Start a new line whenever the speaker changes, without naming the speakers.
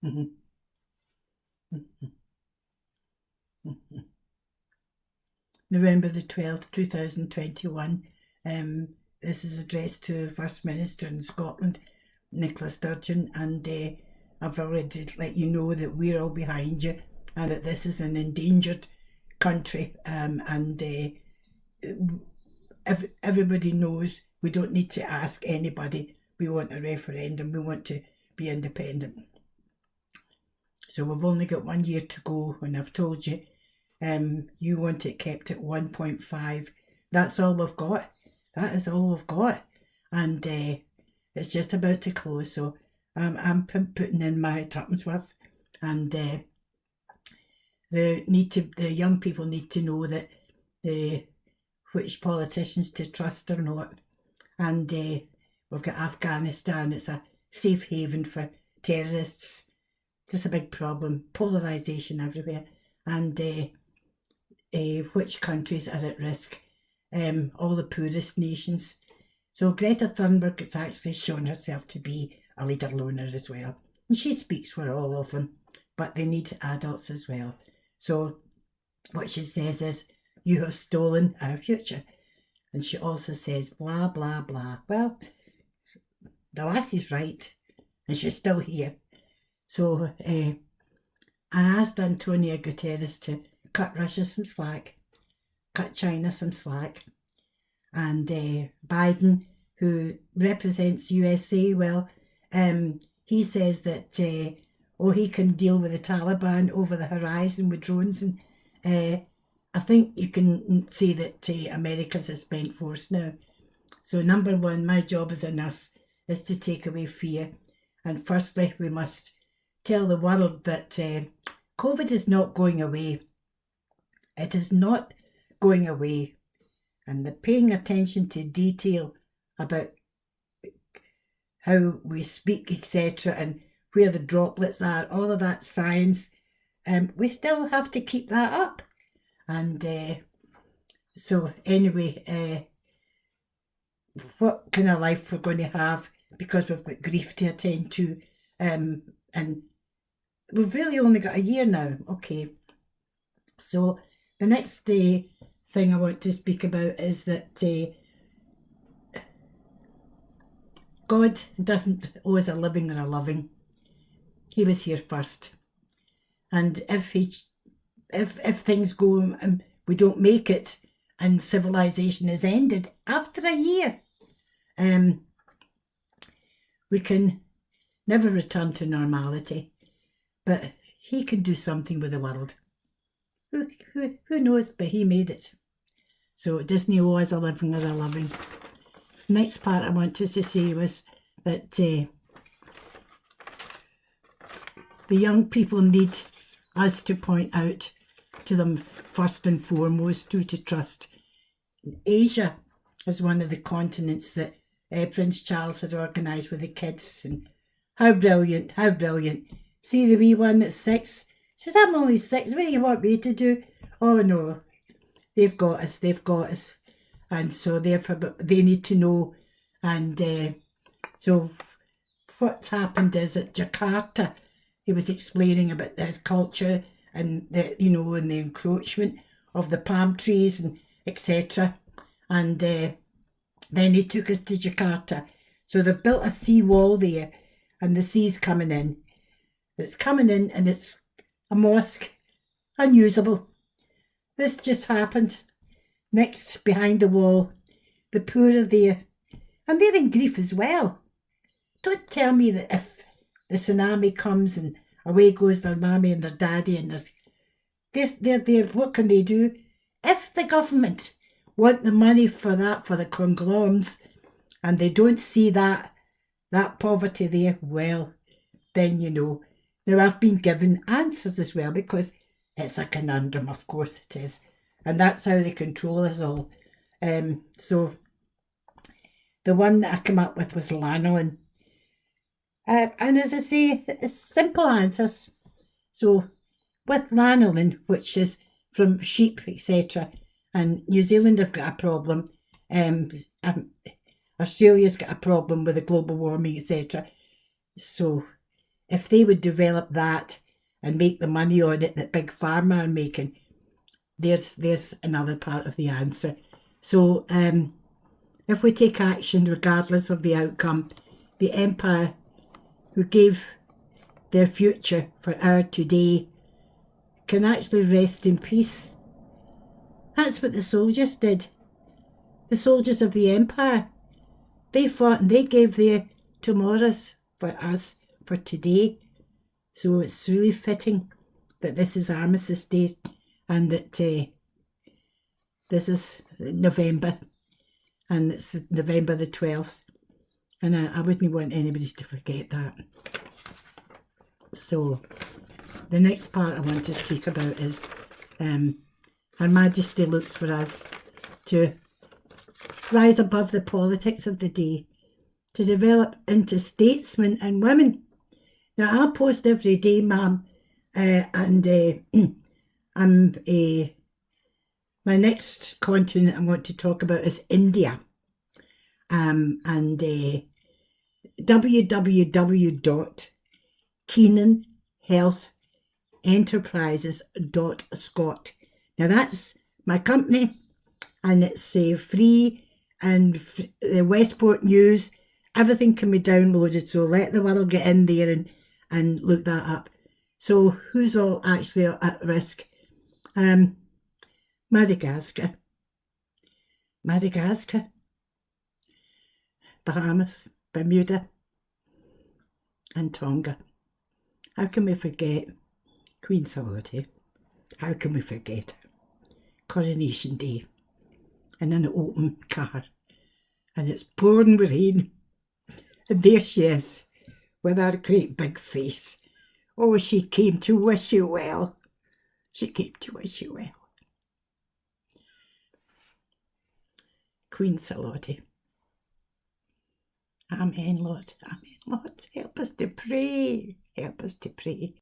Mhm. Mhm. Mhm. November the 12th, 2021. This is addressed to First Minister in Scotland, Nicola Sturgeon, and I've already let you know that we're all behind you and that this is an endangered country, and everybody knows we don't need to ask anybody. We want a referendum, we want to be independent. So we've only got 1 year to go, and I've told you you want it kept at 1.5. That's all we've got. That is all we've got. And it's just about to close. So I'm putting in my tuppence worth. And the young people need to know that which politicians to trust or not. And we've got Afghanistan. It's a safe haven for terrorists. It's a big problem. Polarisation everywhere. And which countries are at risk? All the poorest nations. So Greta Thunberg has actually shown herself to be a leader loner as well. And she speaks for all of them, but they need adults as well. So what she says is, you have stolen our future. And she also says, blah, blah, blah. Well, the lassie's right, and she's still here. So I asked Antonio Guterres to cut Russia some slack, cut China some slack. And Biden, who represents USA, well, he says that he can deal with the Taliban over the horizon with drones. And I think you can say that America's a spent force now. So number one, my job as a nurse is to take away fear. And firstly, we must tell the world that COVID is not going away. It is not going away. And the paying attention to detail about how we speak, etc., and where the droplets are, all of that science, we still have to keep that up. And so anyway, what kind of life we're going to have, because we've got grief to attend to, and we've really only got a year now. Okay, so the next thing I want to speak about is that God doesn't owe us a living or a loving. He was here first, and if things go and we don't make it and civilization is ended after a year, we can never return to normality, but he can do something with the world. Who knows, but he made it. So Disney owe us a living or a loving. Next part I wanted to say was that the young people need us to point out to them first and foremost who to trust. Asia is one of the continents that Prince Charles had organised with the kids, and how brilliant, how brilliant. See the wee one that's 6? She says, I'm only 6, what do you want me to do? Oh no, they've got us. And so therefore they need to know. And so what's happened is at Jakarta, he was explaining about his culture and and the encroachment of the palm trees and etc. And then he took us to Jakarta. So they've built a sea wall there, and the sea's coming in. It's coming in, and it's a mosque, unusable. This just happened. Next, behind the wall, the poor are there, and they're in grief as well. Don't tell me that if the tsunami comes and away goes their mammy and their daddy, and they're there, what can they do? If the government want the money for that, for the conglomerates, and they don't see that poverty there, well, then Now, I've been given answers as well, because it's a conundrum, of course it is. And that's how they control us all. So the one that I came up with was lanolin. And as I say, it's simple answers. So with lanolin, which is from sheep, etc., and New Zealand have got a problem, Australia's got a problem with the global warming, etc. So if they would develop that and make the money on it that Big Pharma are making, there's another part of the answer. So if we take action regardless of the outcome, the empire who gave their future for our today can actually rest in peace. That's what the soldiers did. The soldiers of the empire, they fought and they gave their tomorrows for us, for today. So it's really fitting that this is Armistice Day and that this is November, and it's November the 12th. And I wouldn't want anybody to forget that. So the next part I want to speak about is Her Majesty looks for us to rise above the politics of the day, to develop into statesmen and women. Now, I post every day, ma'am, and my next continent I want to talk about is India. And www.keenanhealthenterprises.scot. Now, that's my company, and it's free, and the Westport News, everything can be downloaded, so let the world get in there and look that up. So who's all actually at risk? Madagascar, Bahamas, Bermuda, and Tonga. How can we forget Queen's Holiday? How can we forget Coronation Day in an open car? And it's pouring rain, and there she is with her great big face. Oh, she came to wish you well. She came to wish you well. Queen's Holiday. Amen, Lord. Amen, Lord. Help us to pray. Help us to pray.